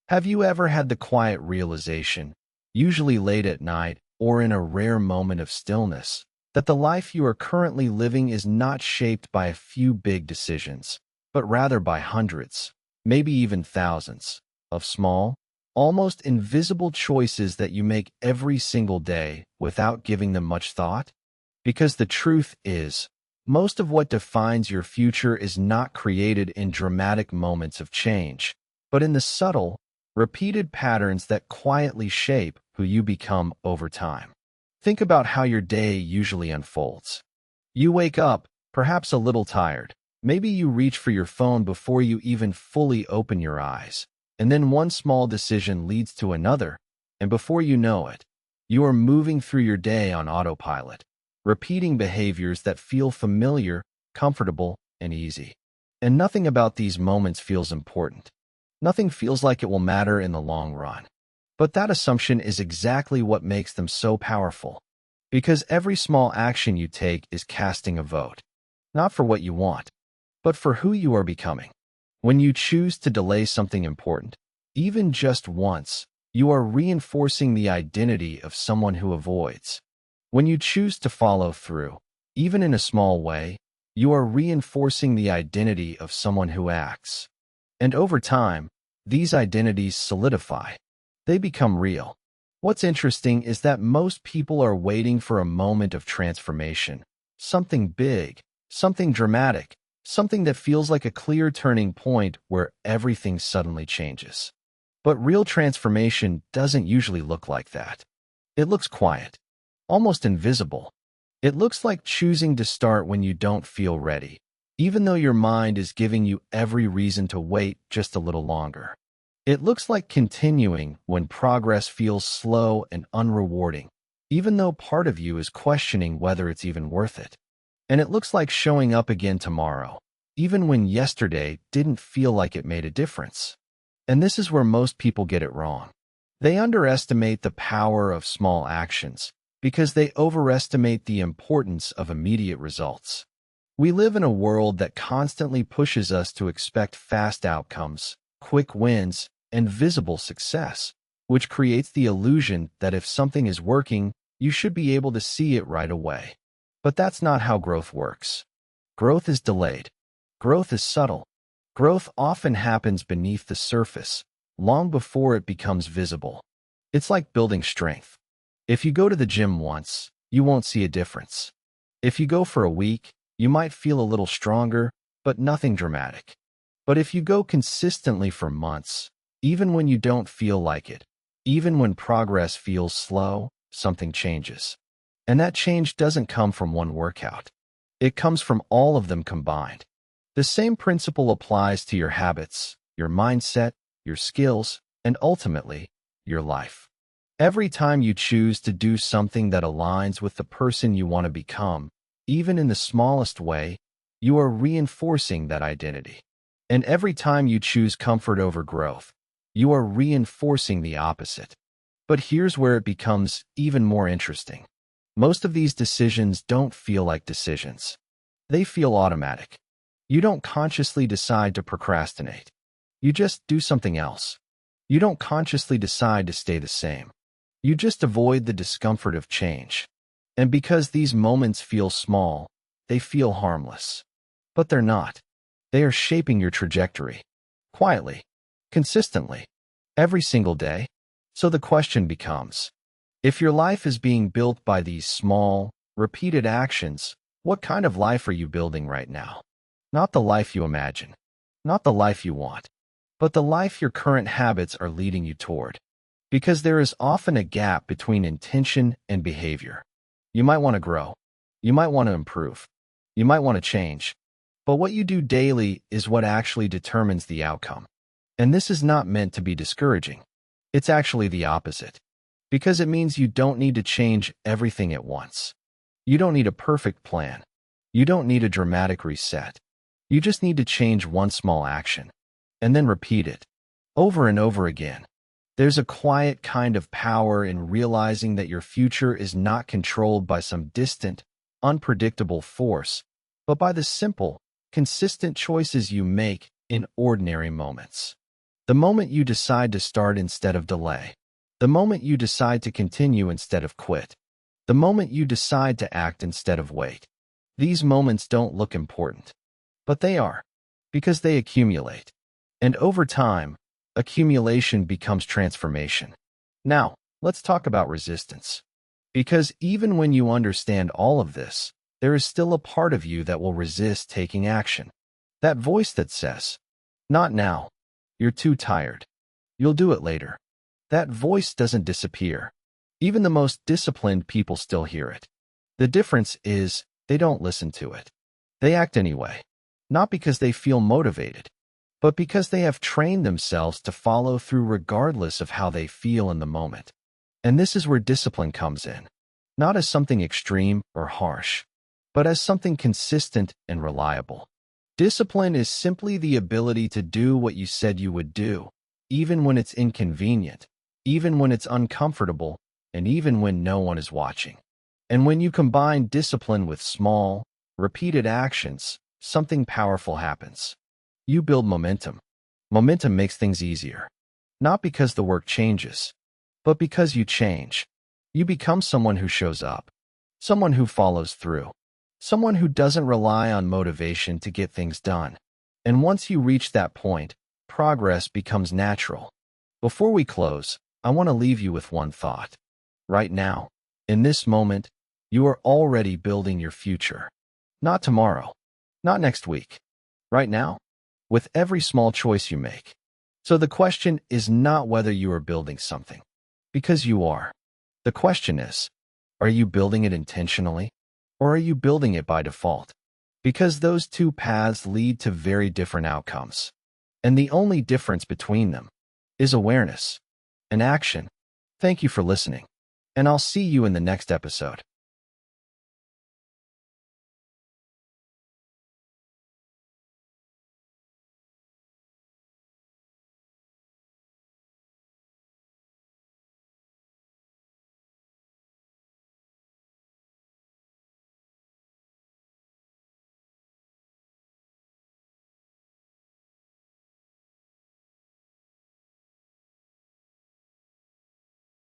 Have you ever had the quiet realization, usually late at night or in a rare moment of stillness, that the life you are currently living is not shaped by a few big decisions, but rather by hundreds, maybe even thousands, of small, almost invisible choices that you make every single day without giving them much thought? Because the truth is, most of what defines your future is not created in dramatic moments of change, but in the subtle, repeated patterns that quietly shape who you become over time. Think about how your day usually unfolds. You wake up, perhaps a little tired. Maybe you reach for your phone before you even fully open your eyes. And then one small decision leads to another, and before you know it, you are moving through your day on autopilot, repeating behaviors that feel familiar, comfortable, and easy. And nothing about these moments feels important. Nothing feels like it will matter in the long run. But that assumption is exactly what makes them so powerful. Because every small action you take is casting a vote, not for what you want, but for who you are becoming. When you choose to delay something important, even just once, you are reinforcing the identity of someone who avoids. When you choose to follow through, even in a small way, you are reinforcing the identity of someone who acts. And over time, these identities solidify. They become real. What's interesting is that most people are waiting for a moment of transformation, something big, something dramatic, something that feels like a clear turning point where everything suddenly changes. But real transformation doesn't usually look like that. It looks quiet, almost invisible. It looks like choosing to start when you don't feel ready, even though your mind is giving you every reason to wait just a little longer. It looks like continuing when progress feels slow and unrewarding, even though part of you is questioning whether it's even worth it. And it looks like showing up again tomorrow, even when yesterday didn't feel like it made a difference. And this is where most people get it wrong. They underestimate the power of small actions because they overestimate the importance of immediate results. We live in a world that constantly pushes us to expect fast outcomes, quick wins, and visible success, which creates the illusion that if something is working, you should be able to see it right away. But that's not how growth works. Growth is delayed. Growth is subtle. Growth often happens beneath the surface, long before it becomes visible. It's like building strength. If you go to the gym once, you won't see a difference. If you go for a week, you might feel a little stronger, but nothing dramatic. But if you go consistently for months, even when you don't feel like it, even when progress feels slow, something changes. And that change doesn't come from one workout. It comes from all of them combined. The same principle applies to your habits, your mindset, your skills, and ultimately, your life. Every time you choose to do something that aligns with the person you want to become, even in the smallest way, you are reinforcing that identity. And every time you choose comfort over growth, you are reinforcing the opposite. But here's where it becomes even more interesting. Most of these decisions don't feel like decisions. They feel automatic. You don't consciously decide to procrastinate. You just do something else. You don't consciously decide to stay the same. You just avoid the discomfort of change. And because these moments feel small, they feel harmless. But they're not. They are shaping your trajectory. Quietly. Consistently. Every single day. So the question becomes, if your life is being built by these small, repeated actions, what kind of life are you building right now? Not the life you imagine. Not the life you want. But the life your current habits are leading you toward. Because there is often a gap between intention and behavior. You might want to grow. You might want to improve. You might want to change. But what you do daily is what actually determines the outcome. And this is not meant to be discouraging. It's actually the opposite. Because it means you don't need to change everything at once. You don't need a perfect plan. You don't need a dramatic reset. You just need to change one small action. And then repeat it. Over and over again. There's a quiet kind of power in realizing that your future is not controlled by some distant, unpredictable force, but by the simple, consistent choices you make in ordinary moments. The moment you decide to start instead of delay. The moment you decide to continue instead of quit. The moment you decide to act instead of wait. These moments don't look important, but they are, because they accumulate. And over time, accumulation becomes transformation. Now, let's talk about resistance. Because even when you understand all of this, there is still a part of you that will resist taking action. That voice that says, "Not now. You're too tired. You'll do it later." That voice doesn't disappear. Even the most disciplined people still hear it. The difference is they don't listen to it. They act anyway, not because they feel motivated, but because they have trained themselves to follow through regardless of how they feel in the moment. And this is where discipline comes in, not as something extreme or harsh, but as something consistent and reliable. Discipline is simply the ability to do what you said you would do, even when it's inconvenient, even when it's uncomfortable, and even when no one is watching. And when you combine discipline with small, repeated actions, something powerful happens. You build momentum. Momentum makes things easier. Not because the work changes, but because you change. You become someone who shows up, someone who follows through, someone who doesn't rely on motivation to get things done. And once you reach that point, progress becomes natural. Before we close, I want to leave you with one thought. Right now, in this moment, you are already building your future. Not tomorrow, not next week. Right now, with every small choice you make. So the question is not whether you are building something, because you are. The question is, are you building it intentionally, or are you building it by default? Because those two paths lead to very different outcomes. And the only difference between them is awareness and action. Thank you for listening, and I'll see you in the next episode.